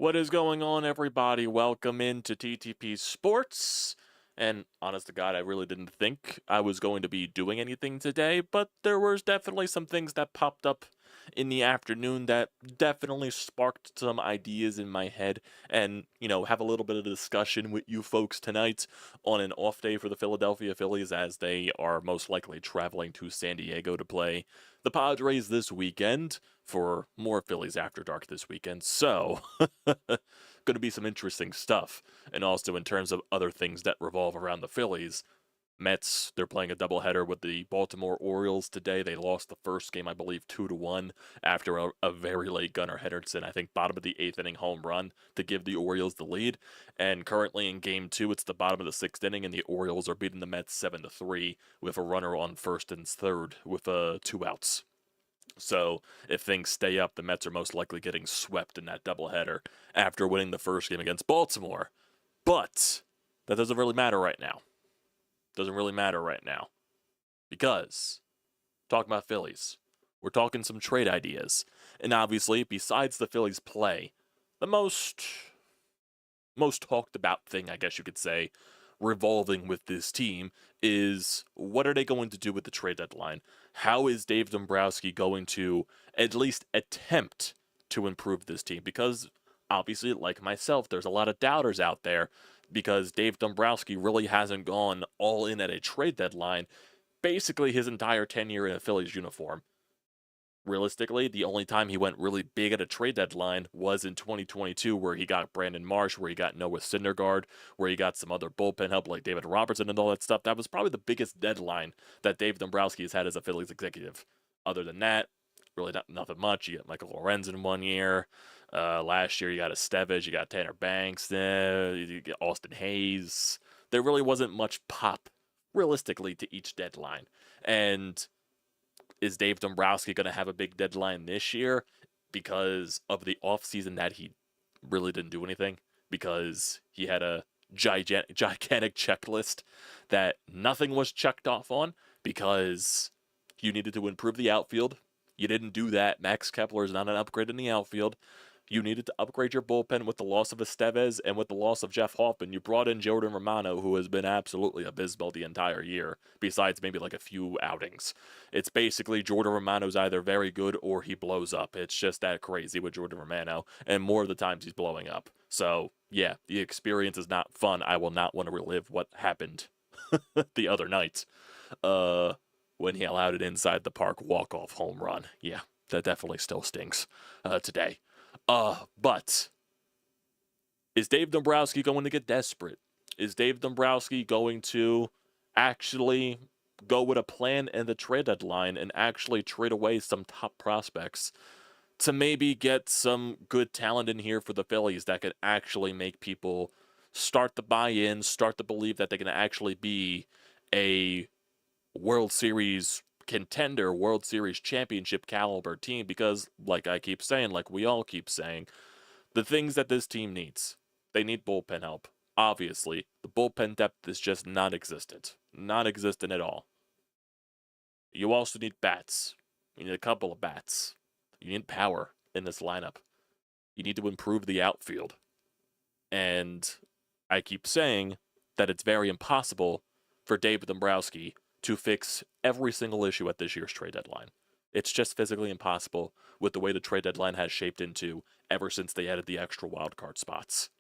What is going on, everybody? Welcome into TTP Sports. And honest to God, I really didn't think I was going to be doing anything today, but there was definitely some things that popped up in the afternoon that definitely sparked some ideas in my head and, have a little bit of discussion with you folks tonight on an off day for the Philadelphia Phillies as they are most likely traveling to San Diego to play the Padres this weekend for more Phillies After Dark this weekend. So, going to be some interesting stuff. And also in terms of other things that revolve around the Phillies, Mets, they're playing a doubleheader with the Baltimore Orioles today. They lost the first game, I believe, 2-1 after a very late Gunnar Henderson, I think, bottom of the 8th inning home run to give the Orioles the lead. And currently in game 2, it's the bottom of the 6th inning, and the Orioles are beating the Mets 7-3 with a runner on first and third with 2 outs. So if things stay up, the Mets are most likely getting swept in that doubleheader after winning the first game against Baltimore. But that doesn't really matter right now. Doesn't really matter right now. Because, talking about Phillies, we're talking some trade ideas. And obviously, besides the Phillies play, the most talked about thing, I guess you could say, revolving with this team is what are they going to do with the trade deadline? How is Dave Dombrowski going to at least attempt to improve this team? Because obviously, like myself, there's a lot of doubters out there because Dave Dombrowski really hasn't gone all in at a trade deadline basically his entire tenure in a Phillies uniform. Realistically, the only time he went really big at a trade deadline was in 2022, where he got Brandon Marsh, where he got Noah Syndergaard, where he got some other bullpen help like David Robertson and all that stuff. That was probably the biggest deadline that Dave Dombrowski has had as a Phillies executive. Other than that, really nothing much. You got Michael Lorenzen 1 year. Last year, you got Estevez, you got Tanner Banks, you get Austin Hayes. There really wasn't much pop, realistically, to each deadline. And is Dave Dombrowski going to have a big deadline this year because of the offseason that he really didn't do anything? Because he had a gigantic checklist that nothing was checked off on because you needed to improve the outfield. You didn't do that. Max Kepler is not an upgrade in the outfield. You needed to upgrade your bullpen with the loss of Estevez and with the loss of Jeff Hoffman. You brought in Jordan Romano, who has been absolutely abysmal the entire year, besides maybe like a few outings. It's basically Jordan Romano's either very good or he blows up. It's just that crazy with Jordan Romano, and more of the times he's blowing up. So, yeah, the experience is not fun. I will not want to relive what happened the other night when he allowed it inside the park walk-off home run. Yeah, that definitely still stings today. But is Dave Dombrowski going to get desperate? Is Dave Dombrowski going to actually go with a plan in the trade deadline and actually trade away some top prospects to maybe get some good talent in here for the Phillies that could actually make people start to buy in, start to believe that they can actually be a World Series contender, World Series championship caliber team? Because, like I keep saying, like we all keep saying, the things that this team needs, they need bullpen help. Obviously, the bullpen depth is just non-existent. Non-existent at all. You also need bats. You need a couple of bats. You need power in this lineup. You need to improve the outfield. And I keep saying that it's very impossible for David Dombrowski to fix every single issue at this year's trade deadline. It's just physically impossible with the way the trade deadline has shaped into ever since they added the extra wildcard spots.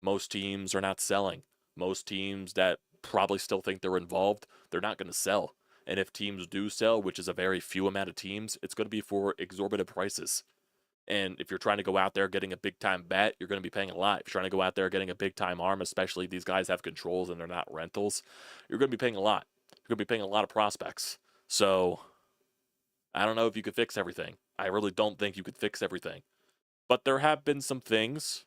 Most teams are not selling. Most teams that probably still think they're involved, they're not going to sell. And if teams do sell, which is a very few amount of teams, it's going to be for exorbitant prices. And if you're trying to go out there getting a big-time bat, you're going to be paying a lot. If you're trying to go out there getting a big-time arm, especially these guys have controls and they're not rentals, you're going to be paying a lot. You're going to be paying a lot of prospects. So, I don't know if you could fix everything. I really don't think you could fix everything. But there have been some things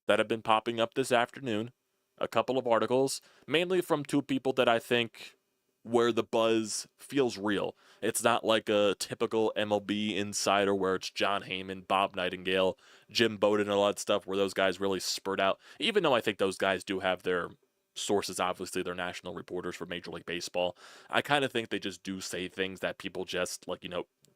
that have been popping up this afternoon. A couple of articles, mainly from two people that I think where the buzz feels real. It's not like a typical MLB insider where it's John Heyman, Bob Nightingale, Jim Bowden, and all that stuff where those guys really spurt out. Even though I think those guys do have their sources, obviously they're national reporters for Major League Baseball. I kind of think they just do say things that people just,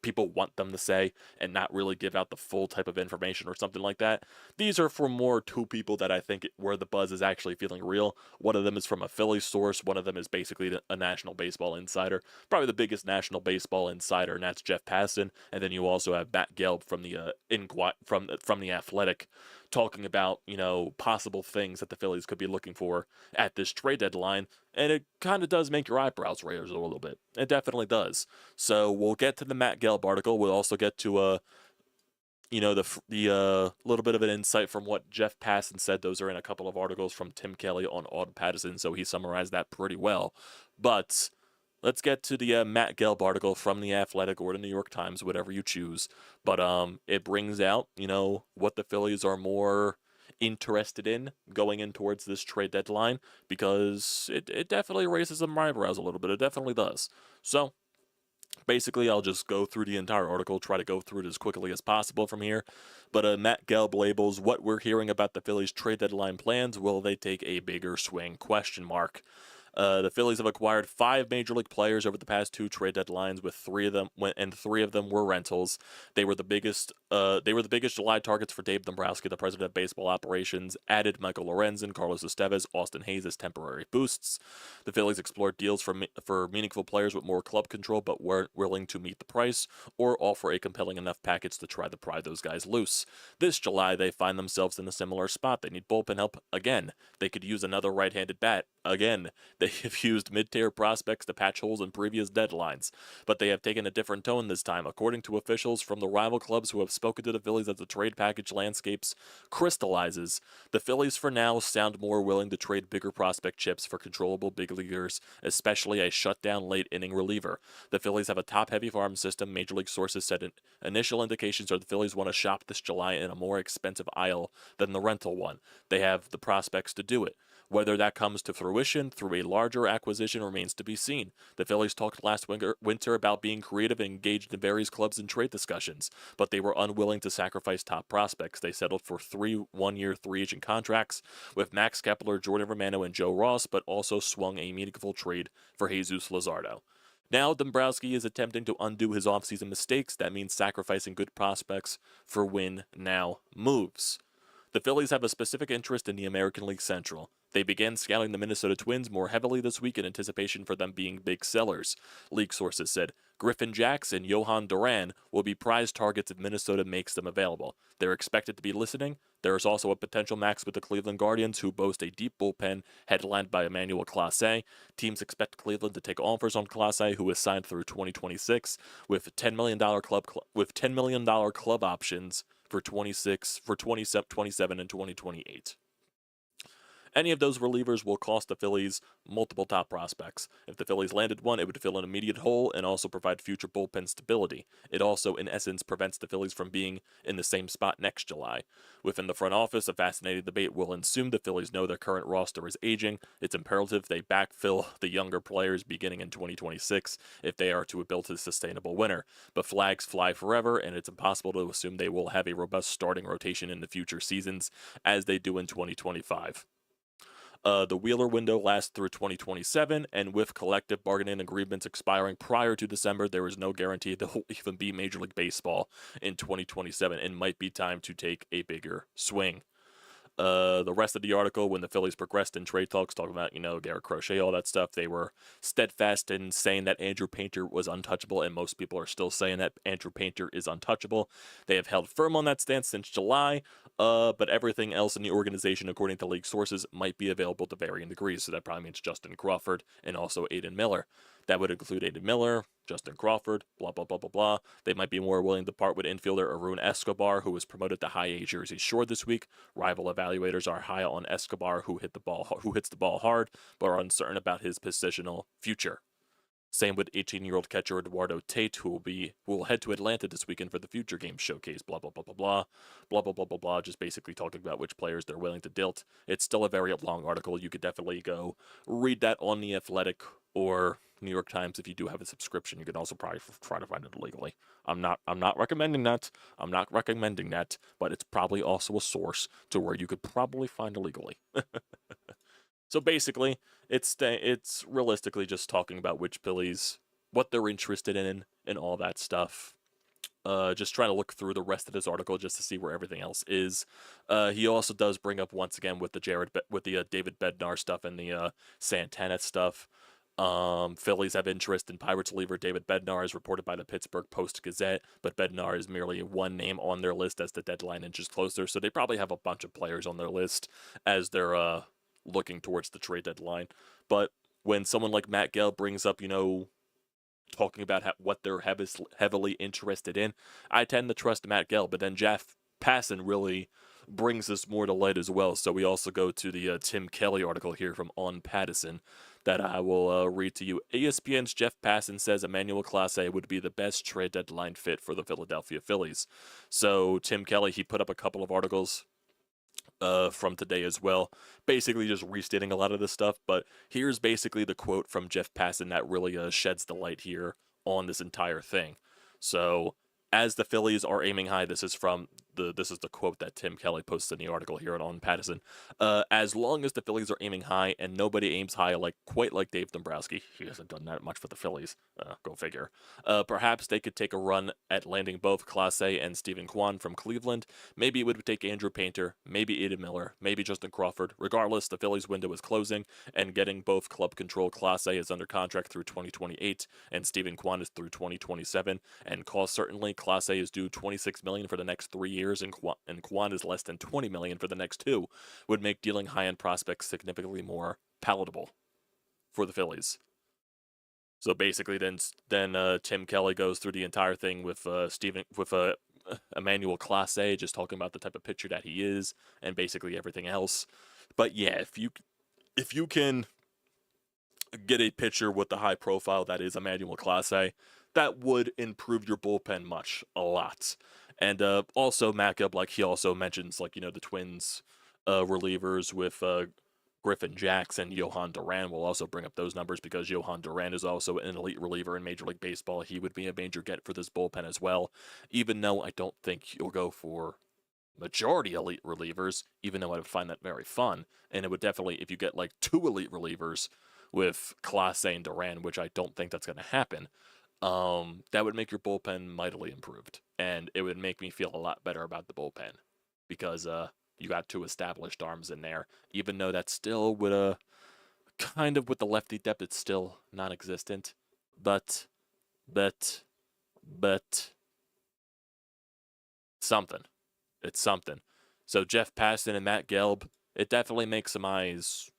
people want them to say and not really give out the full type of information or something like that. These are for more two people that I think where the buzz is actually feeling real. One of them is from a Phillies source. One of them is basically a National Baseball insider, probably the biggest National Baseball insider, and that's Jeff Passan. And then you also have Matt Gelb from the from the Athletic, talking about possible things that the Phillies could be looking for at this trade deadline, and it kind of does make your eyebrows raise a little bit. It definitely does. So we'll get to the Matt Gelb article. We'll also get to the little bit of an insight from what Jeff Passan said. Those are in a couple of articles from Tim Kelly on Auden Patterson, so he summarized that pretty well. But let's get to the Matt Gelb article from the Athletic or the New York Times, whatever you choose. But it brings out what the Phillies are more interested in going in towards this trade deadline, because it definitely raises some eyebrows a little bit. It definitely does. So basically, I'll just go through the entire article, try to go through it as quickly as possible from here. But Matt Gelb labels what we're hearing about the Phillies' trade deadline plans. Will they take a bigger swing? Question mark. The Phillies have acquired 5 major league players over the past 2 trade deadlines, with 3 of them were rentals. They were the biggest. They were the biggest July targets for Dave Dombrowski, the president of baseball operations. Added Michael Lorenzen, Carlos Estevez, Austin Hayes as temporary boosts. The Phillies explored deals for meaningful players with more club control, but weren't willing to meet the price or offer a compelling enough package to try to pry those guys loose. This July, they find themselves in a similar spot. They need bullpen help again. They could use another right-handed bat again. They have used mid-tier prospects to patch holes in previous deadlines, but they have taken a different tone this time, according to officials from the rival clubs who have spoken to the Phillies as the trade package landscapes crystallizes. The Phillies, for now, sound more willing to trade bigger prospect chips for controllable big leaguers, especially a shutdown late-inning reliever. The Phillies have a top-heavy farm system. Major League sources said initial indications are the Phillies want to shop this July in a more expensive aisle than the rental one. They have the prospects to do it. Whether that comes to fruition through a larger acquisition remains to be seen. The Phillies talked last winter about being creative and engaged in various clubs in trade discussions, but they were unwilling to sacrifice top prospects. They settled for 3 one-year, 3-agent contracts with Max Kepler, Jordan Romano, and Joe Ross, but also swung a meaningful trade for Jesus Luzardo. Now Dombrowski is attempting to undo his offseason mistakes. That means sacrificing good prospects for win-now moves. The Phillies have a specific interest in the American League Central. They began scouting the Minnesota Twins more heavily this week in anticipation for them being big sellers. League sources said Griffin Jax and Jhoan Duran will be prize targets if Minnesota makes them available. They're expected to be listening. There is also a potential max with the Cleveland Guardians, who boast a deep bullpen headlined by Emmanuel Clase. Teams expect Cleveland to take offers on Clase, who is signed through 2026, with $10 million club options for 27 and 2028. Any of those relievers will cost the Phillies multiple top prospects. If the Phillies landed one, it would fill an immediate hole and also provide future bullpen stability. It also, in essence, prevents the Phillies from being in the same spot next July. Within the front office, a fascinating debate will ensue. The Phillies know their current roster is aging. It's imperative they backfill the younger players beginning in 2026 if they are to build a sustainable winner. But flags fly forever, and it's impossible to assume they will have a robust starting rotation in the future seasons as they do in 2025. The Wheeler window lasts through 2027, and with collective bargaining agreements expiring prior to December, there is no guarantee there will even be Major League Baseball in 2027, and might be time to take a bigger swing. The rest of the article, when the Phillies progressed in trade talks, talking about, Garrett Crochet, all that stuff, they were steadfast in saying that Andrew Painter was untouchable, and most people are still saying that Andrew Painter is untouchable. They have held firm on that stance since July, but everything else in the organization, according to league sources, might be available to varying degrees, so that probably means Justin Crawford and also Aiden Miller. That would include Aiden Miller, Justin Crawford, blah, blah, blah, blah, blah. They might be more willing to part with infielder Arun Escobar, who was promoted to high A Jersey Shore this week. Rival evaluators are high on Escobar, who hits the ball hard, but are uncertain about his positional future. Same with 18-year-old catcher Eduardo Tate, who will head to Atlanta this weekend for the Future Games Showcase, blah, blah, blah, blah, blah, blah, blah, blah, blah, blah, just basically talking about which players they're willing to dilt. It's still a very long article. You could definitely go read that on The Athletic or New York Times if you do have a subscription. You can also probably try to find it illegally. I'm not recommending that. I'm not recommending that, but it's probably also a source to where you could probably find illegally. So basically, it's realistically just talking about which Phillies, what they're interested in, and all that stuff. just trying to look through the rest of this article just to see where everything else is. He also does bring up once again with the David Bednar stuff and the Santana stuff. Phillies have interest in Pirates reliever David Bednar, as reported by the Pittsburgh Post-Gazette, but Bednar is merely one name on their list as the deadline inches closer, so they probably have a bunch of players on their list as they're looking towards the trade deadline. But when someone like Matt Gelb brings up, talking about what they're heavily interested in, I tend to trust Matt Gelb, but then Jeff Passan really brings this more to light as well. So we also go to the Tim Kelly article here from On Pattison that I will read to you. ESPN's Jeff Passan says Emmanuel Clase would be the best trade deadline fit for the Philadelphia Phillies. So Tim Kelly, he put up a couple of articles from today as well, basically just restating a lot of this stuff. But here's basically the quote from Jeff Passan that really sheds the light here on this entire thing. So, as the Phillies are aiming high, this is the quote that Tim Kelly posted in the article here on Pattison. As long as the Phillies are aiming high, and nobody aims high quite like Dave Dombrowski, he hasn't done that much for the Phillies. Go figure. Perhaps they could take a run at landing both Clase and Stephen Kwan from Cleveland. Maybe it would take Andrew Painter, maybe Aiden Miller, maybe Justin Crawford. Regardless, the Phillies window is closing, and getting both club control. Clase is under contract through 2028, and Stephen Kwan is through 2027. And cost certainly, Clase is due $26 million for the next 3 years, and Kwan is less than $20 million for the next 2. Would make dealing high-end prospects significantly more palatable for the Phillies. So basically, then Tim Kelly goes through the entire thing with Emmanuel Clase, just talking about the type of pitcher that he is, and basically everything else. But yeah, if you can get a pitcher with the high profile that is Emmanuel Clase, that would improve your bullpen a lot. And also Matt Gelb, like he also mentions, the Twins relievers with Griffin Jax and Jhoan Duran. Will also bring up those numbers because Jhoan Duran is also an elite reliever in Major League Baseball. He would be a major get for this bullpen as well, even though I don't think he'll go for majority elite relievers, even though I would find that very fun. And it would definitely, if you get 2 elite relievers with Clase and Duran, which I don't think that's going to happen, that would make your bullpen mightily improved. And it would make me feel a lot better about the bullpen because you got 2 established arms in there, even though that's still with the lefty depth, it's still non-existent. But something. It's something. So Jeff Passan and Matt Gelb, it definitely makes some eyes,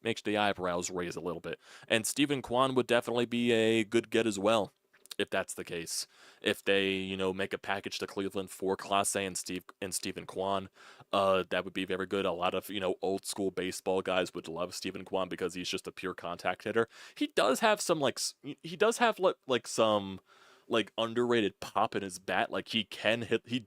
makes the eyebrows raise a little bit. And Stephen Kwan would definitely be a good get as well, if that's the case. If they, make a package to Cleveland for Clase and Stephen Kwan, that would be very good. A lot of, old school baseball guys would love Stephen Kwan because he's just a pure contact hitter. He does have some some underrated pop in his bat. He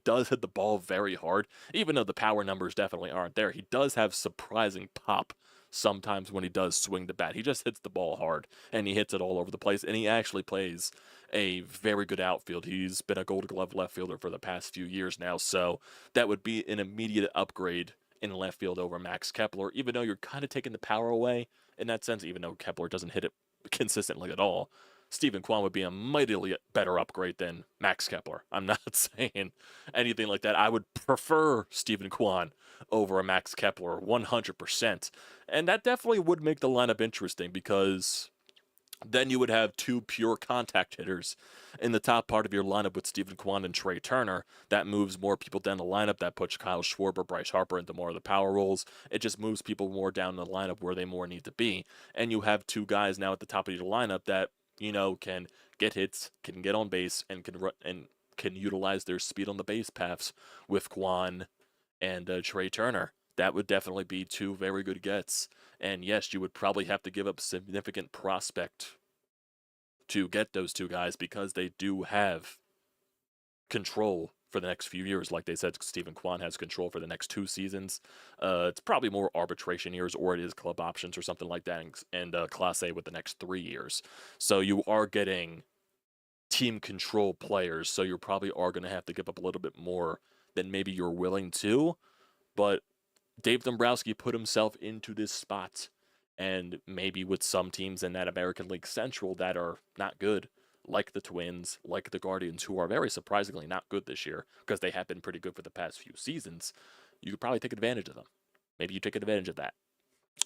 does hit the ball very hard, even though the power numbers definitely aren't there. He does have surprising pop sometimes when he does swing the bat. He just hits the ball hard, and he hits it all over the place, and he actually plays a very good outfield. He's been a Gold Glove left fielder for the past few years now, so that would be an immediate upgrade in left field over Max Kepler, even though you're kind of taking the power away in that sense, even though Kepler doesn't hit it consistently at all. Stephen Kwan would be a mightily better upgrade than Max Kepler. I'm not saying anything like that. I would prefer Stephen Kwan over a Max Kepler 100%. And that definitely would make the lineup interesting because then you would have 2 pure contact hitters in the top part of your lineup with Stephen Kwan and Trey Turner. That moves more people down the lineup. That puts Kyle Schwarber, Bryce Harper into more of the power roles. It just moves people more down the lineup where they more need to be. And you have 2 guys now at the top of your lineup that can get hits, can get on base, and can run and can utilize their speed on the base paths with Kwan and Trey Turner. That would definitely be 2 very good gets. And yes, you would probably have to give up significant prospect to get those 2 guys because they do have control for the next few years. Like they said, Stephen Kwan has control for the next 2 seasons. It's probably more arbitration years, or it is club options or something like that, and Clase with the next 3 years. So you are getting team control players, so you probably are going to have to give up a little bit more than maybe you're willing to. But Dave Dombrowski put himself into this spot, and maybe with some teams in that American League Central that are not good, like the Twins, like the Guardians, who are very surprisingly not good this year because they have been pretty good for the past few seasons, you could probably take advantage of them. Maybe you take advantage of that.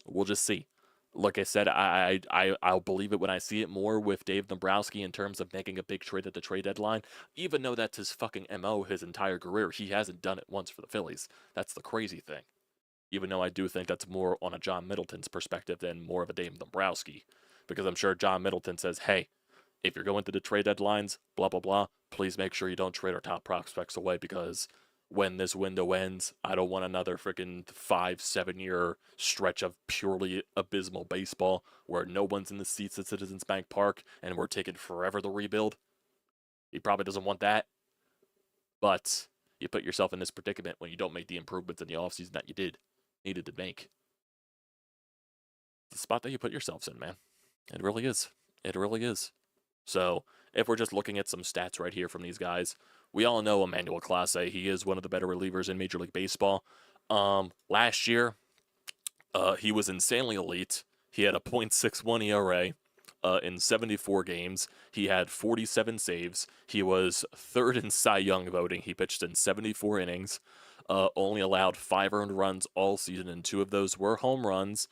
We'll just see. Like I said, I'll believe it when I see it more with Dave Dombrowski in terms of making a big trade at the trade deadline. Even though that's his fucking MO his entire career, he hasn't done it once for the Phillies. That's the crazy thing. Even though I do think that's more on a John Middleton's perspective than more of a Dave Dombrowski. Because I'm sure John Middleton says, hey, if you're going to the trade deadlines, blah, blah, blah, please make sure you don't trade our top prospects away because when this window ends, I don't want another freaking 5-7 year stretch of purely abysmal baseball where no one's in the seats at Citizens Bank Park and we're taking forever to rebuild. He probably doesn't want that. But you put yourself in this predicament when you don't make the improvements in the offseason that you needed to make. It's the spot that you put yourselves in, man. It really is. It really is. So, if we're just looking at some stats right here from these guys, we all know Emmanuel Clase. He is one of the better relievers in Major League Baseball. Last year, he was insanely elite. He had a .61 ERA in 74 games. He had 47 saves. He was third in Cy Young voting. He pitched in 74 innings. Only allowed 5 earned runs all season, and 2 of those were home runs.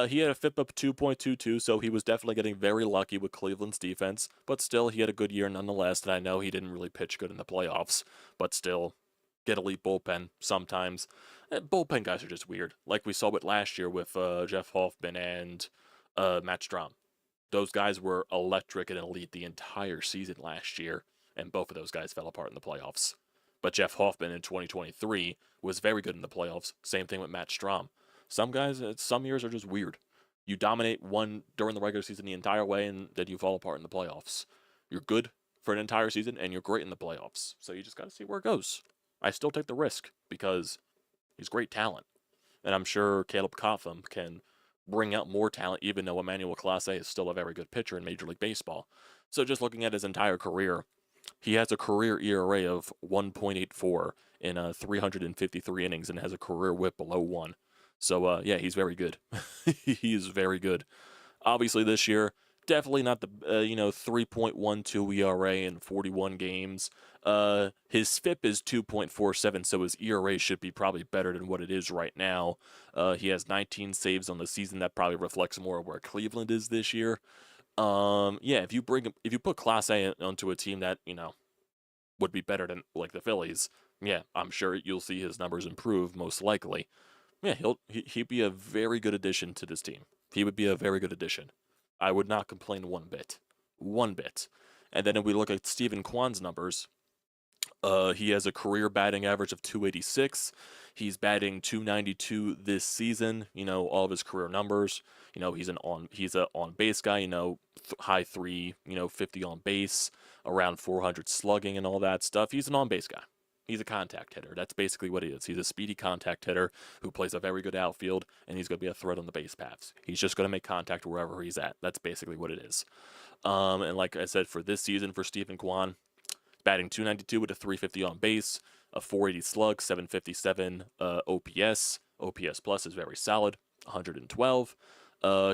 He had a FIP of 2.22, so he was definitely getting very lucky with Cleveland's defense, but still, he had a good year nonetheless, and I know he didn't really pitch good in the playoffs, but still, get elite bullpen sometimes. Bullpen guys are just weird, like we saw with last year with Jeff Hoffman and Matt Strahm. Those guys were electric and elite the entire season last year, and both of those guys fell apart in the playoffs. But Jeff Hoffman in 2023 was very good in the playoffs. Same thing with Matt Strahm. Some guys, some years are just weird. You dominate one during the regular season the entire way, and then you fall apart in the playoffs. You're good for an entire season, and you're great in the playoffs. So you just got to see where it goes. I still take the risk because he's great talent. And I'm sure Caleb Cotham can bring out more talent, even though Emmanuel Clase is still a very good pitcher in Major League Baseball. So just looking at his entire career, he has a career ERA of 1.84 in 353 innings and has a career whip below 1. So, yeah, he's very good. He is very good. Obviously, this year, definitely not the, 3.12 ERA in 41 games. His FIP is 2.47, so his ERA should be probably better than what it is right now. He has 19 saves on the season. That probably reflects more of where Cleveland is this year. Yeah, if you put Clase onto a team that, would be better than, like, the Phillies, yeah, I'm sure you'll see his numbers improve, most likely. Yeah, he'd be a very good addition to this team. He would be a very good addition. I would not complain one bit. One bit. And then if we look at Stephen Kwan's numbers, he has a career batting average of 286. He's batting 292 this season. All of his career numbers. He's a on base guy. High 350 on base, around 400 slugging and all that stuff. He's an on base guy. He's a contact hitter. That's basically what he is. He's a speedy contact hitter who plays a very good outfield, and he's going to be a threat on the base paths. He's just going to make contact wherever he's at. That's basically what it is. And like I said, for this season for Stephen Kwan, batting 292 with a 350 on base, a 480 slug, 757 OPS. OPS plus is very solid, 112.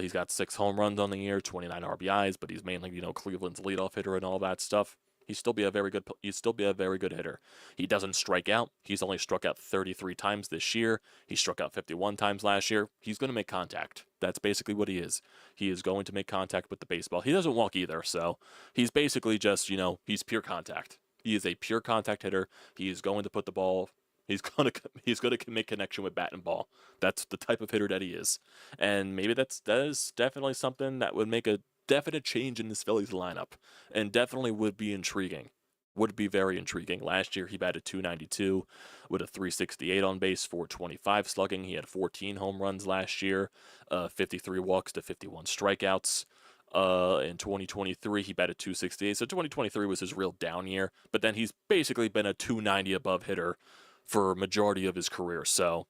He's got 6 home runs on the year, 29 RBIs, but he's mainly, Cleveland's leadoff hitter and all that stuff. He'd still be a very good hitter. He doesn't strike out. He's only struck out 33 times this year. He struck out 51 times last year. He's going to make contact. That's basically what he is. He is going to make contact with the baseball. He doesn't walk either, so he's basically just, he's pure contact. He is a pure contact hitter. He is going to put the ball. He's going to make connection with bat and ball. That's the type of hitter that he is. And maybe that is definitely something that would make a definite change in this Phillies lineup, and definitely would be intriguing. Would be very intriguing. Last year, he batted 292 with a 368 on base, 425 slugging. He had 14 home runs last year, 53 walks to 51 strikeouts. In 2023, he batted 268. So 2023 was his real down year, but then he's basically been a 290 above hitter for a majority of his career. So,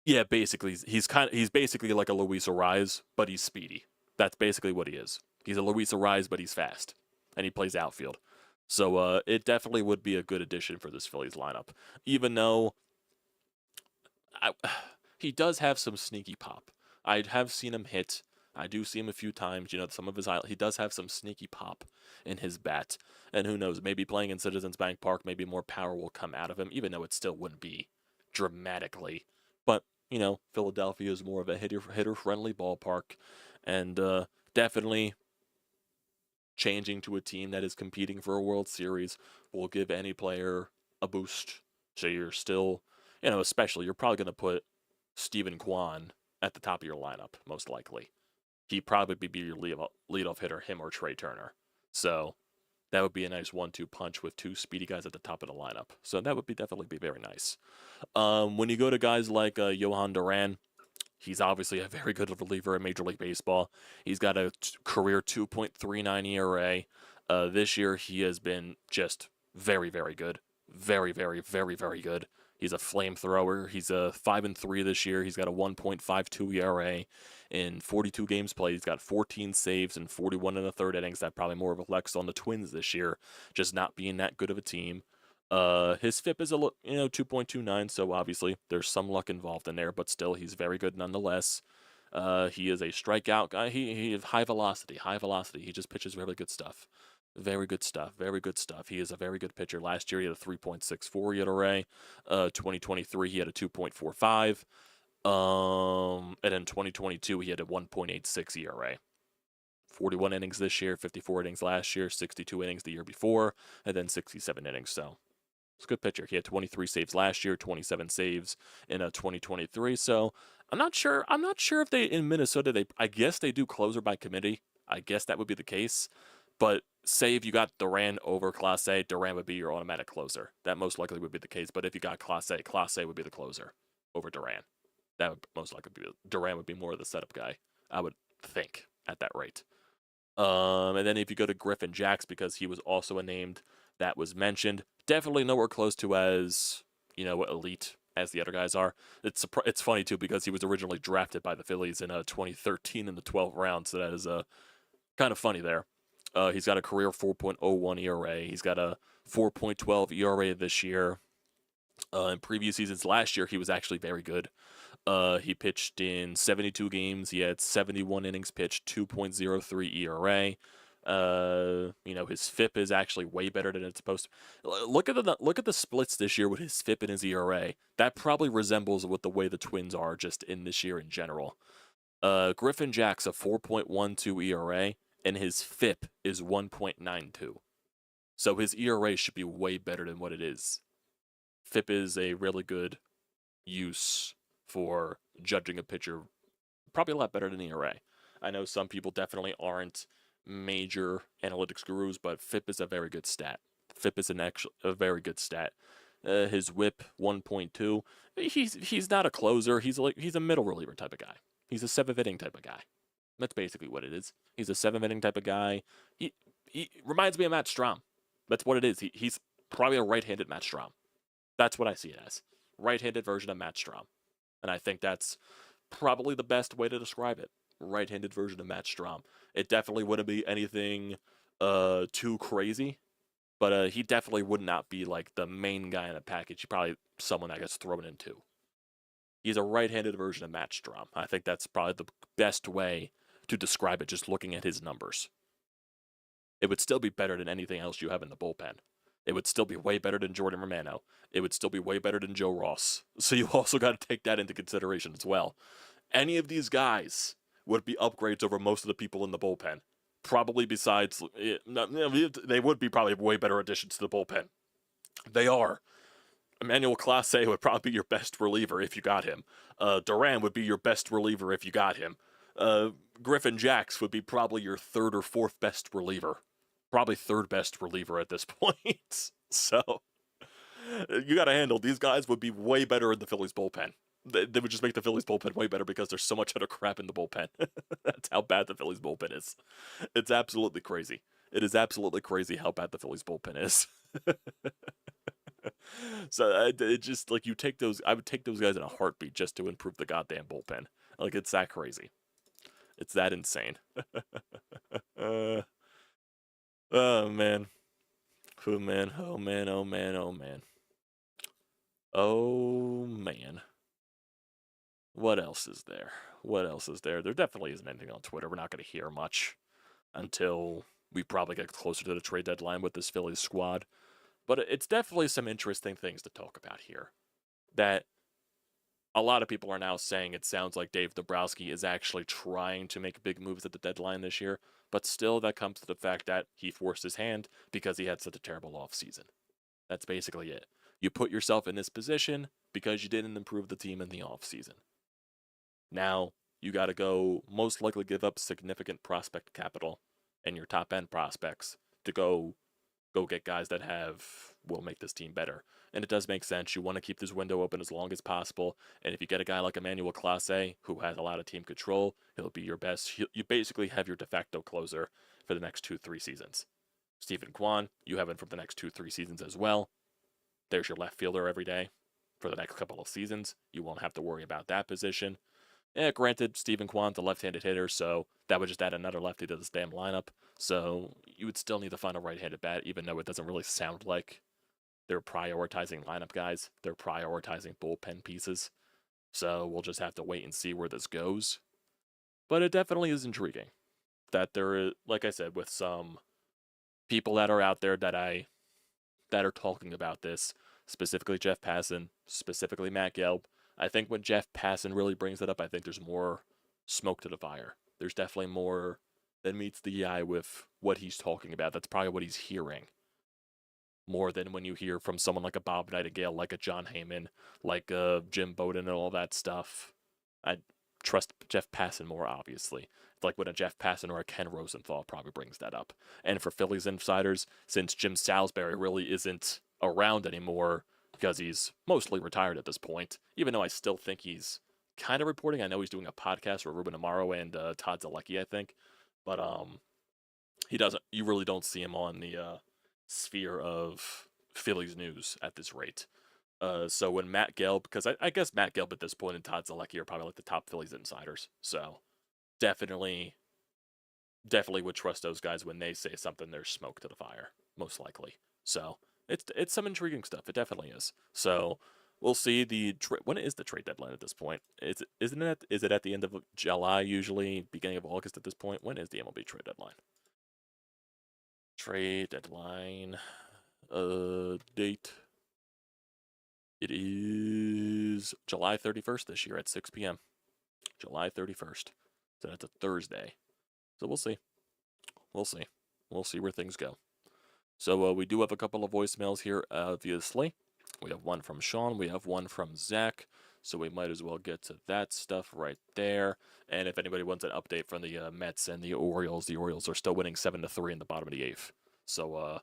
yeah, basically, he's basically like a Luis Arraez, but he's speedy. That's basically what he is. He's a Luis Arraez, but he's fast, and he plays outfield. So it definitely would be a good addition for this Phillies lineup, even though he does have some sneaky pop. I have seen him hit I do see him a few times. Some of he does have some sneaky pop in his bat. And who knows, maybe playing in Citizens Bank Park, maybe more power will come out of him, even though it still wouldn't be dramatically. But, Philadelphia is more of a hitter-friendly ballpark. And definitely changing to a team that is competing for a World Series will give any player a boost. So you're still, especially you're probably going to put Stephen Kwan at the top of your lineup, most likely. He'd probably be your leadoff hitter, him or Trey Turner. So that would be a nice 1-2 punch with two speedy guys at the top of the lineup. So that would definitely be very nice. When you go to guys like Jhoan Duran, he's obviously a very good reliever in Major League Baseball. He's got a career 2.39 ERA. This year, he has been just very, very good. Very, very, very, very good. He's a flamethrower. He's a 5-3 this year. He's got a 1.52 ERA in 42 games played. He's got 14 saves and 41 in the third innings. That probably more reflects on the Twins this year, just not being that good of a team. His FIP is 2.29, so obviously there's some luck involved in there, but still he's very good nonetheless. He is a strikeout guy. He has high velocity. He just pitches really good stuff. Very good stuff. Very good stuff. He is a very good pitcher. Last year he had a 3.64 ERA. 2023 he had a 2.45. And in 2022 he had a 1.86 ERA. 41 innings this year, 54 innings last year, 62 innings the year before, and then 67 innings. So it's a good pitcher. He had 23 saves last year, 27 saves in 2023. So I'm not sure if they in Minnesota I guess they do closer by committee. I guess that would be the case. But say if you got Duran over Clase, Duran would be your automatic closer. That most likely would be the case. But if you got Clase would be the closer over Duran. That would most likely be Duran would be more of the setup guy, I would think, at that rate. And then if you go to Griffin Jax, because he was also a named that was mentioned, definitely nowhere close to as, elite as the other guys are. It's funny, too, because he was originally drafted by the Phillies in 2013 in the 12th round, so that is kind of funny there. He's got a career 4.01 ERA. He's got a 4.12 ERA this year. In previous seasons last year, he was actually very good. He pitched in 72 games. He had 71 innings pitched, 2.03 ERA. His FIP is actually way better than it's supposed to. Look at the splits this year with his FIP and his ERA. That probably resembles what the way the Twins are just in this year in general. Griffin Jax, a 4.12 ERA, and his FIP is 1.92. So his ERA should be way better than what it is. FIP is a really good use for judging a pitcher, probably a lot better than ERA. I know some people definitely aren't major analytics gurus, but FIP is a very good stat. FIP is a very good stat. His WHIP 1.2. He's not a closer. He's a middle reliever type of guy. He's a seventh inning type of guy. That's basically what it is. He's a seventh inning type of guy. He reminds me of Matt Strahm. That's what it is. He's probably a right-handed Matt Strahm. That's what I see it as. Right-handed version of Matt Strahm. And I think that's probably the best way to describe it. Right-handed version of Matt Strahm. It definitely wouldn't be anything too crazy, but he definitely would not be like the main guy in the package. He's probably someone that gets thrown in too. He's a right-handed version of Matt Strahm. I think that's probably the best way to describe it, just looking at his numbers. It would still be better than anything else you have in the bullpen. It would still be way better than Jordan Romano. It would still be way better than Joe Ross. So you also got to take that into consideration as well. Any of these guys would be upgrades over most of the people in the bullpen. Probably besides, they would be probably way better additions to the bullpen. They are. Emmanuel Clase would probably be your best reliever if you got him. Duran would be your best reliever if you got him. Griffin Jax would be probably your third or fourth best reliever. Probably third best reliever at this point. So, you got to handle. These guys would be way better in the Phillies bullpen. They would just make the Phillies bullpen way better because there's so much other crap in the bullpen. That's how bad the Phillies bullpen is. It's absolutely crazy. It is absolutely crazy how bad the Phillies bullpen is. So it just like you take those. I would take those guys in a heartbeat just to improve the goddamn bullpen. Like it's that crazy. It's that insane. Oh man. Oh man. Oh man. Oh man. Oh man. Oh man. What else is there? What else is there? There definitely isn't anything on Twitter. We're not going to hear much until we probably get closer to the trade deadline with this Phillies squad. But it's definitely some interesting things to talk about here. That a lot of people are now saying it sounds like Dave Dombrowski is actually trying to make big moves at the deadline this year, but still that comes to the fact that he forced his hand because he had such a terrible offseason. That's basically it. You put yourself in this position because you didn't improve the team in the offseason. Now, you got to go most likely give up significant prospect capital and your top end prospects to go get guys that will make this team better. And it does make sense. You want to keep this window open as long as possible. And if you get a guy like Emmanuel Clase, who has a lot of team control, he'll be your best. You basically have your de facto closer for the next 2-3 seasons. Stephen Kwan, you have him for the next 2-3 seasons as well. There's your left fielder every day for the next couple of seasons. You won't have to worry about that position. Granted, Stephen Kwan's a left-handed hitter, so that would just add another lefty to this damn lineup. So you would still need to find a right-handed bat, even though it doesn't really sound like they're prioritizing lineup guys. They're prioritizing bullpen pieces. So we'll just have to wait and see where this goes. But it definitely is intriguing that there is, like I said, with some people that are out there that are talking about this, specifically Jeff Passan, specifically Matt Gelb. I think when Jeff Passan really brings it up, I think there's more smoke to the fire. There's definitely more that meets the eye with what he's talking about. That's probably what he's hearing. More than when you hear from someone like a Bob Nightingale, like a John Heyman, like a Jim Bowden and all that stuff. I trust Jeff Passan more, obviously. It's like when a Jeff Passan or a Ken Rosenthal probably brings that up. And for Phillies insiders, since Jim Salisbury really isn't around anymore, because he's mostly retired at this point, even though I still think he's kind of reporting. I know he's doing a podcast with Ruben Amaro and Todd Zalecki, I think. But he doesn't. You really don't see him on the sphere of Phillies news at this rate. So when Matt Gelb, because I guess Matt Gelb at this point and Todd Zalecki are probably like the top Phillies insiders. So definitely would trust those guys when they say something. There's smoke to the fire, most likely. So it's some intriguing stuff. It definitely is. So we'll see. When is the trade deadline at this point? Is it at the end of July usually, beginning of August at this point? When is the MLB trade deadline? Trade deadline date. It is July 31st this year at 6 p.m. July 31st. So that's a Thursday. So we'll see. We'll see. We'll see where things go. So we do have a couple of voicemails here, obviously. We have one from Sean. We have one from Zach. So we might as well get to that stuff right there. And if anybody wants an update from the Mets and the Orioles are still winning 7-3 in the bottom of the eighth. So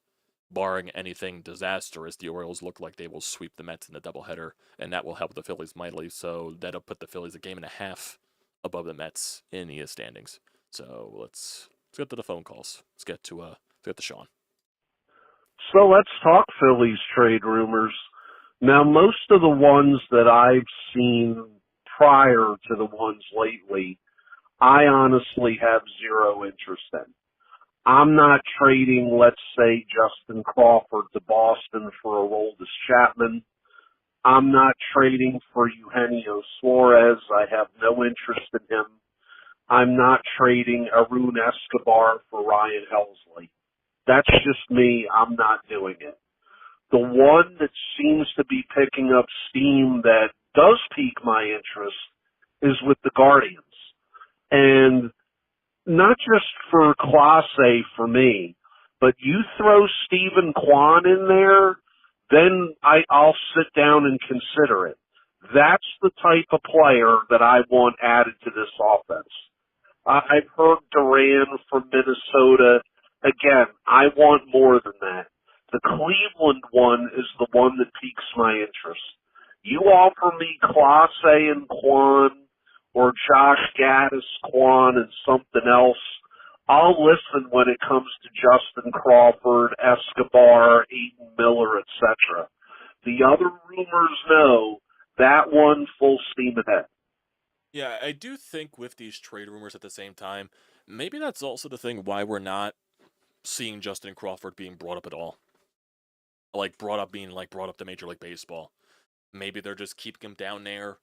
barring anything disastrous, the Orioles look like they will sweep the Mets in the doubleheader, and that will help the Phillies mightily. So that'll put the Phillies a game and a half above the Mets in the standings. So let's get to the phone calls. Let's get to Sean. So let's talk Phillies trade rumors. Now, most of the ones that I've seen prior to the ones lately, I honestly have zero interest in. I'm not trading, let's say, Justin Crawford to Boston for Aroldis Chapman. I'm not trading for Eugenio Suarez. I have no interest in him. I'm not trading Arun Escobar for Ryan Helsley. That's just me. I'm not doing it. The one that seems to be picking up steam that does pique my interest is with the Guardians. And not just for Clase for me, but you throw Stephen Kwan in there, then I'll sit down and consider it. That's the type of player that I want added to this offense. I've heard Duran from Minnesota. Again, I want more than that. The Cleveland one is the one that piques my interest. You offer me Clase and Kwan or Josh Gaddis, Kwan, and something else, I'll listen when it comes to Justin Crawford, Escobar, Aiden Miller, etc. The other rumors, no. That one, full steam ahead. Yeah, I do think with these trade rumors at the same time, maybe that's also the thing why we're not seeing Justin Crawford being brought up at all. Brought up to Major League Baseball. Maybe they're just keeping him down there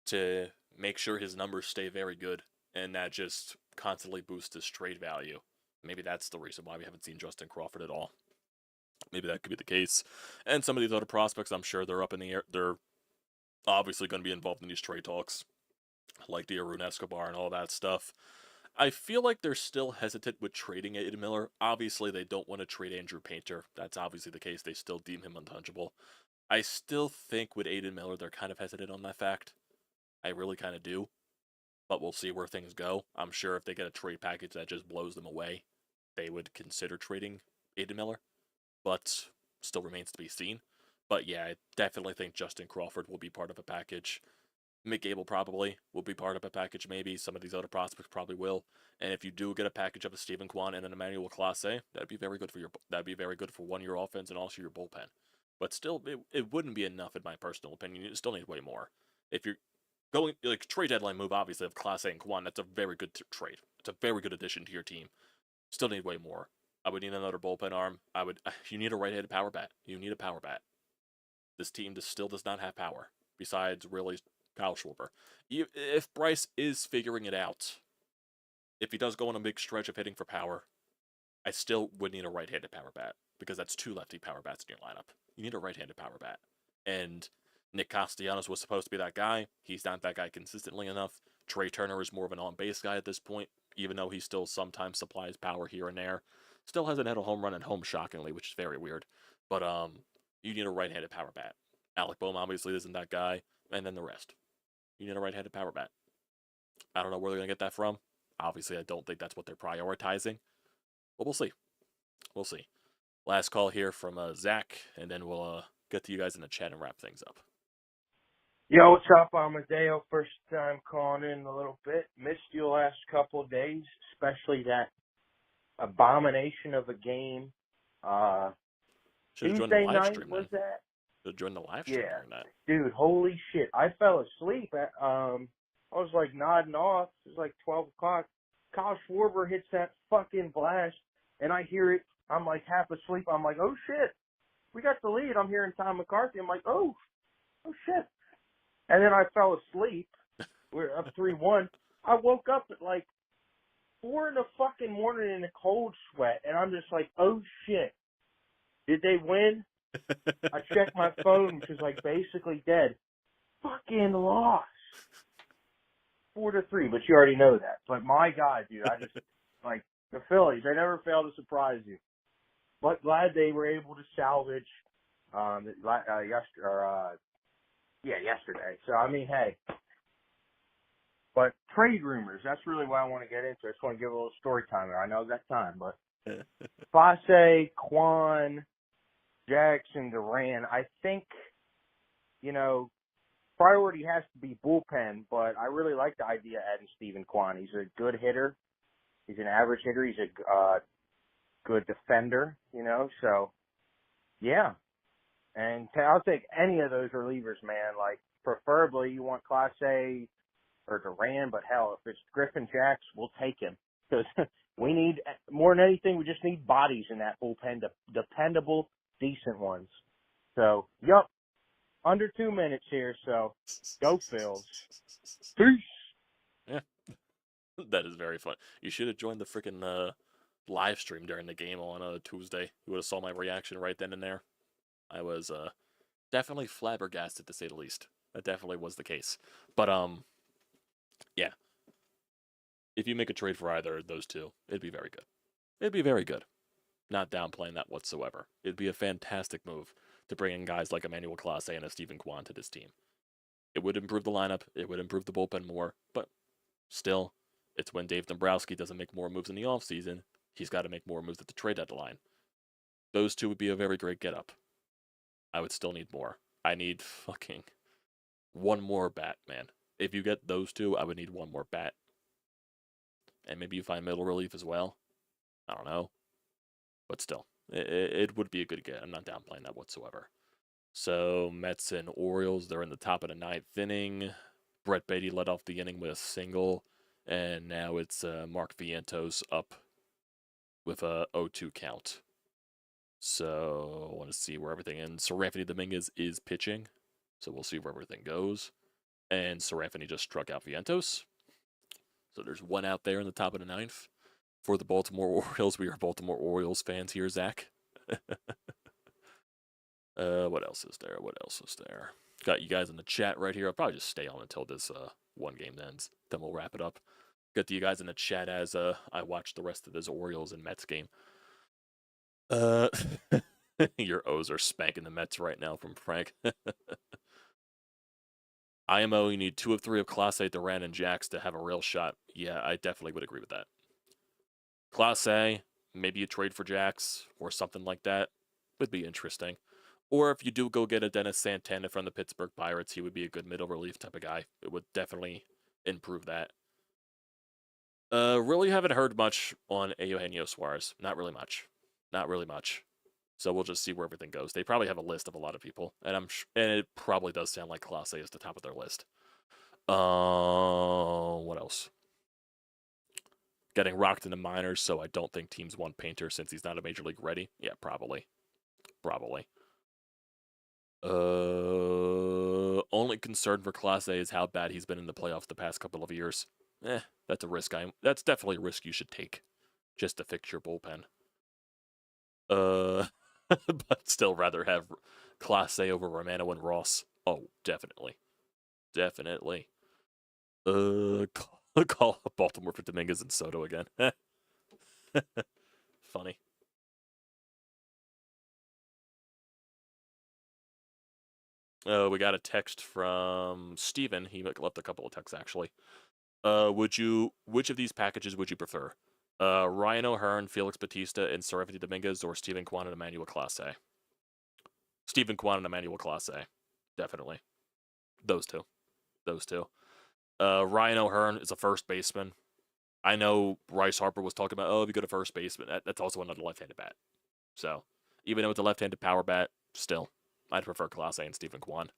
to make sure his numbers stay very good, and that just constantly boosts his trade value. Maybe that's the reason why we haven't seen Justin Crawford at all. Maybe that could be the case. And some of these other prospects, I'm sure they're up in the air. They're obviously going to be involved in these trade talks, like the Arun Escobar and all that stuff. I feel like they're still hesitant with trading Aiden Miller. Obviously, they don't want to trade Andrew Painter. That's obviously the case. They still deem him untouchable. I still think with Aiden Miller, they're kind of hesitant on that fact. I really kind of do. But we'll see where things go. I'm sure if they get a trade package that just blows them away, they would consider trading Aiden Miller. But still remains to be seen. But yeah, I definitely think Justin Crawford will be part of a package. Mick Gable probably will be part of a package, maybe. Some of these other prospects probably will. And if you do get a package of a Stephen Kwan and an Emmanuel Clase, that'd be very good for your offense and also your bullpen. But still, it wouldn't be enough in my personal opinion. You still need way more. If you're going like trade deadline move, obviously of Clase and Kwan, that's a very good trade. It's a very good addition to your team. Still need way more. I would need another bullpen arm. You need a right-handed power bat. You need a power bat. This team still does not have power. Besides, really, Kyle Schwarber. If Bryce is figuring it out, if he does go on a big stretch of hitting for power, I still would need a right-handed power bat because that's two lefty power bats in your lineup. You need a right-handed power bat. And Nick Castellanos was supposed to be that guy. He's not that guy consistently enough. Trey Turner is more of an on-base guy at this point, even though he still sometimes supplies power here and there. Still hasn't had a home run at home, shockingly, which is very weird. But you need a right-handed power bat. Alec Bohm obviously isn't that guy, and then the rest. You need a right-handed power bat. I don't know where they're going to get that from. Obviously, I don't think that's what they're prioritizing. But we'll see. We'll see. Last call here from Zach, and then we'll get to you guys in the chat and wrap things up. Yo, what's up? I'm Amadeo. First time calling in a little bit. Missed you the last couple of days, especially that abomination of a game. Should have joined the Tuesday live night stream, was then. that? Should have joined the live stream during that. Dude, holy shit. I fell asleep. I was like nodding off. It was like 12 o'clock. Kyle Schwarber hits that fucking blast, and I hear it. I'm like half asleep. I'm like, oh shit. We got the lead. I'm hearing Tom McCarthy. I'm like, oh shit. And then I fell asleep. We're up 3-1. I woke up at like 4 in the fucking morning in a cold sweat, and I'm just like, oh shit. Did they win? I checked my phone, which is like basically dead. Fucking lost. 4-3, but you already know that. But my God, dude, I just, like, the Phillies, they never fail to surprise you. But glad they were able to salvage yesterday. So, I mean, hey. But trade rumors, that's really what I want to get into. I just want to give a little story time there. I know that time, but Clase, Kwan, Jax, and Duran, I think, priority has to be bullpen, but I really like the idea of adding Stephen Kwan. He's a good hitter. He's an average hitter. He's a good defender, so, yeah. And I'll take any of those relievers, man. Like, preferably you want Clase or Duran, but hell, if it's Griffin Jax, we'll take him. Because we need, more than anything, we just need bodies in that bullpen, dependable, decent ones. So, yup, under 2 minutes here, so go Phils. Peace. Yeah, that is very fun. You should have joined the freaking live stream during the game on Tuesday. You would have saw my reaction right then and there. I was definitely flabbergasted, to say the least. That definitely was the case. But yeah. If you make a trade for either of those two, it'd be very good. It'd be very good. Not downplaying that whatsoever. It'd be a fantastic move to bring in guys like Emmanuel Clase and a Stephen Kwan to this team. It would improve the lineup. It would improve the bullpen more. But still, it's when Dave Dombrowski doesn't make more moves in the offseason, he's got to make more moves at the trade deadline. Those two would be a very great get-up. I would still need more. I need fucking one more bat, man. If you get those two, I would need one more bat. And maybe you find middle relief as well. I don't know. But still, it would be a good get. I'm not downplaying that whatsoever. So, Mets and Orioles, they're in the top of the ninth inning. Brett Beatty led off the inning with a single. And now it's Mark Vientos up with a 0-2 count. So, I want to see where everything ends. So, Anthony Dominguez is pitching. So, we'll see where everything goes. and Sir Anthony just struck out Vientos. So there's one out there in the top of the ninth. For the Baltimore Orioles, we are Baltimore Orioles fans here, Zach. What else is there? What else is there? Got you guys in the chat right here. I'll probably just stay on until this one game ends. Then we'll wrap it up. Got you guys in the chat as I watch the rest of this Orioles and Mets game. Your O's are spanking the Mets right now from Frank. IMO, you need 2 of 3 of Clase, Duran, and Jax to have a real shot. Yeah, I definitely would agree with that. Clase, maybe you trade for Jax or something like that. Would be interesting. Or if you do go get a Dennis Santana from the Pittsburgh Pirates, he would be a good middle relief type of guy. It would definitely improve that. Really haven't heard much on Eugenio Suarez. Not really much. Not really much. So we'll just see where everything goes. They probably have a list of a lot of people, and and it probably does sound like Clase is the top of their list. What else? Getting rocked in the minors, so I don't think teams want Painter since he's not a major league ready. Yeah, probably. Probably. Only concern for Clase is how bad he's been in the playoffs the past couple of years. That's a risk. That's definitely a risk you should take, just to fix your bullpen. But still rather have Clase over Romano and Ross. Oh, definitely, definitely. Call Baltimore for Dominguez and Soto again. Funny. We got a text from Steven. He left a couple of texts actually. Which of these packages would you prefer? Ryan O'Hearn, Felix Bautista, and Sir Anthony Dominguez, or Steven Kwan and Emmanuel Clase? Steven Kwan and Emmanuel Clase. Definitely. Those two. Those two. Ryan O'Hearn is a first baseman. I know Bryce Harper was talking about, if you go to first baseman, that's also another left-handed bat. So, even though it's a left-handed power bat, still, I'd prefer Clase and Steven Kwan.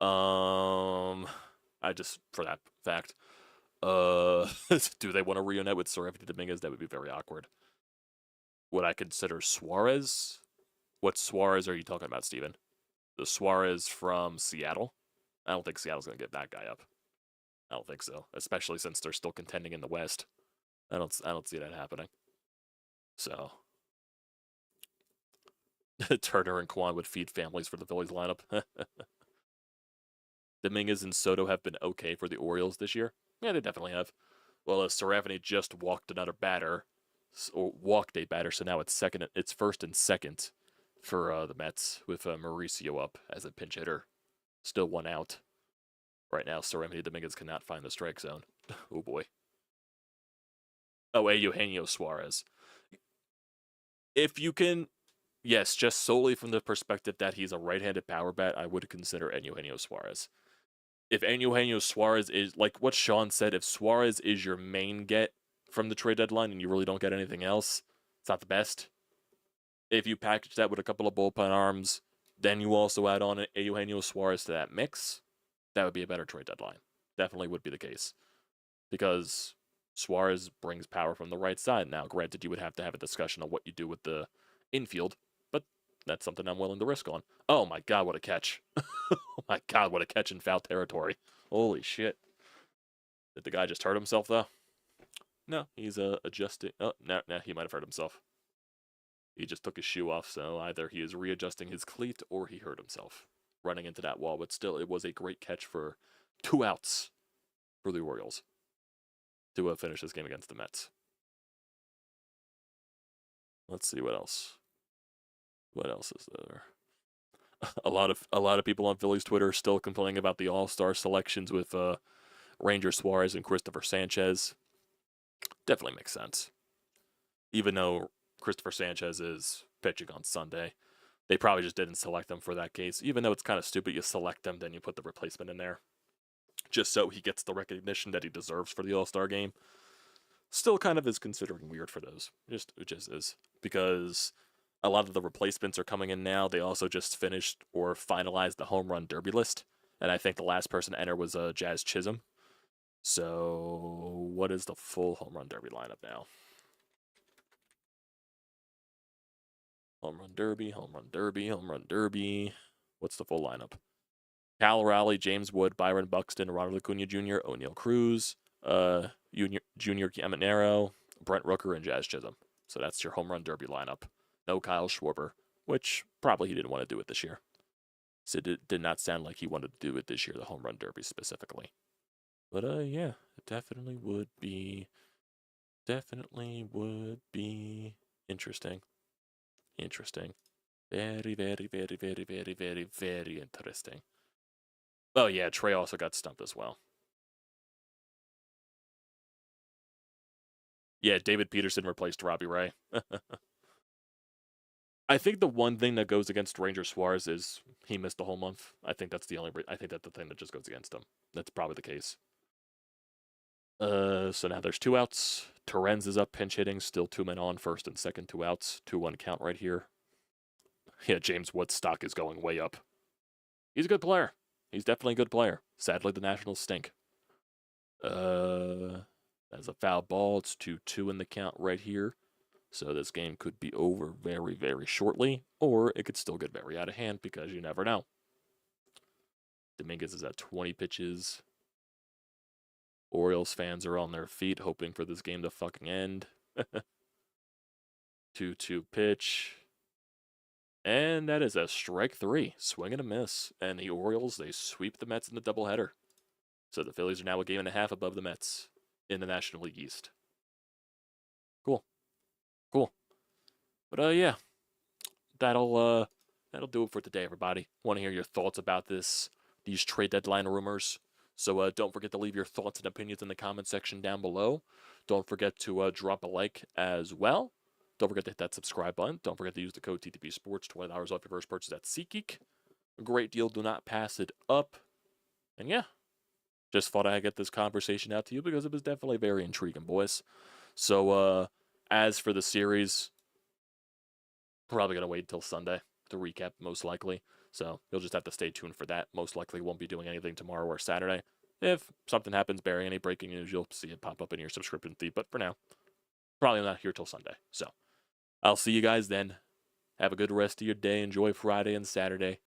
I just, for that fact. Do they want to reunite with Sir Anthony Dominguez? That would be very awkward. Would I consider Suarez? What Suarez are you talking about, Steven? The Suarez from Seattle? I don't think Seattle's going to give that guy up. I don't think so, especially since they're still contending in the West. I don't see that happening. So Turner and Kwan would feed families for the Phillies lineup. Dominguez and Soto have been okay for the Orioles this year. Yeah, they definitely have. Well, Sir Anthony just walked another batter, or walked a batter, so now it's first and second for the Mets with Mauricio up as a pinch hitter. Still 1 out. Right now, Sir Anthony Dominguez cannot find the strike zone. Oh boy. Oh, Eugenio Suarez. If you can, yes, just solely from the perspective that he's a right-handed power bat, I would consider Eugenio Suarez. If Eugenio Suarez is, like what Sean said, if Suarez is your main get from the trade deadline and you really don't get anything else, it's not the best. If you package that with a couple of bullpen arms, then you also add on Eugenio Suarez to that mix, that would be a better trade deadline. Definitely would be the case. Because Suarez brings power from the right side. Now, granted, you would have to have a discussion on what you do with the infield, but that's something I'm willing to risk on. Oh my god, what a catch. Oh my god, what a catch in foul territory. Holy shit. Did the guy just hurt himself, though? No, he's adjusting. Oh, no, he might have hurt himself. He just took his shoe off, so either he is readjusting his cleat or he hurt himself running into that wall. But still, it was a great catch for 2 outs for the Orioles to finish this game against the Mets. Let's see what else. What else is there? A lot of people on Phillies Twitter are still complaining about the All-Star selections with Ranger Suarez and Christopher Sanchez. Definitely makes sense. Even though Christopher Sanchez is pitching on Sunday, they probably just didn't select him for that case. Even though it's kind of stupid, you select him, then you put the replacement in there, just so he gets the recognition that he deserves for the All-Star game. Still kind of is considering weird for those. It just is. Because a lot of the replacements are coming in now. They also just finished or finalized the home run derby list. And I think the last person to enter was Jazz Chisholm. So what is the full home run derby lineup now? Home run derby, home run derby, home run derby. What's the full lineup? Cal Raleigh, James Wood, Byron Buxton, Ronald Acuna Jr., O'Neal Cruz, Junior Caminero, Brent Rooker, and Jazz Chisholm. So that's your home run derby lineup. No Kyle Schwarber, which probably he didn't want to do it this year. So it did not sound like he wanted to do it this year, the home run derby specifically. But yeah, it definitely would be interesting. Very, very, very, very, very, very, very interesting. Oh yeah, Trey also got stumped as well. Yeah, David Peterson replaced Robbie Ray. I think the one thing that goes against Ranger Suarez is he missed a whole month. I think that's the thing that just goes against him. That's probably the case. So now there's 2 outs. Torrens is up pinch hitting, still 2 men on, first and second, 2 outs, 2-1 count right here. Yeah, James Wood's stock is going way up. He's a good player. He's definitely a good player. Sadly, the Nationals stink. That's a foul ball. It's 2-2 in the count right here. So this game could be over very, very shortly, or it could still get very out of hand because you never know. Dominguez is at 20 pitches. Orioles fans are on their feet hoping for this game to fucking end. 2-2 pitch. And that is a strike 3. Swing and a miss. And the Orioles, they sweep the Mets in the doubleheader. So the Phillies are now a game and a half above the Mets in the National League East. Cool. But yeah, that'll do it for today, everybody. Want to hear your thoughts about these trade deadline rumors. So don't forget to leave your thoughts and opinions in the comment section down below. Don't forget to drop a like as well. Don't forget to hit that subscribe button. Don't forget to use the code TTPSPORTS, $20 off your first purchase at SeatGeek. A great deal. Do not pass it up. And yeah, just thought I'd get this conversation out to you because it was definitely very intriguing, boys. So as for the series, probably going to wait until Sunday to recap, most likely. So you'll just have to stay tuned for that. Most likely won't be doing anything tomorrow or Saturday. If something happens bearing any breaking news, you'll see it pop up in your subscription feed. But for now, probably not here till Sunday. So I'll see you guys then. Have a good rest of your day. Enjoy Friday and Saturday.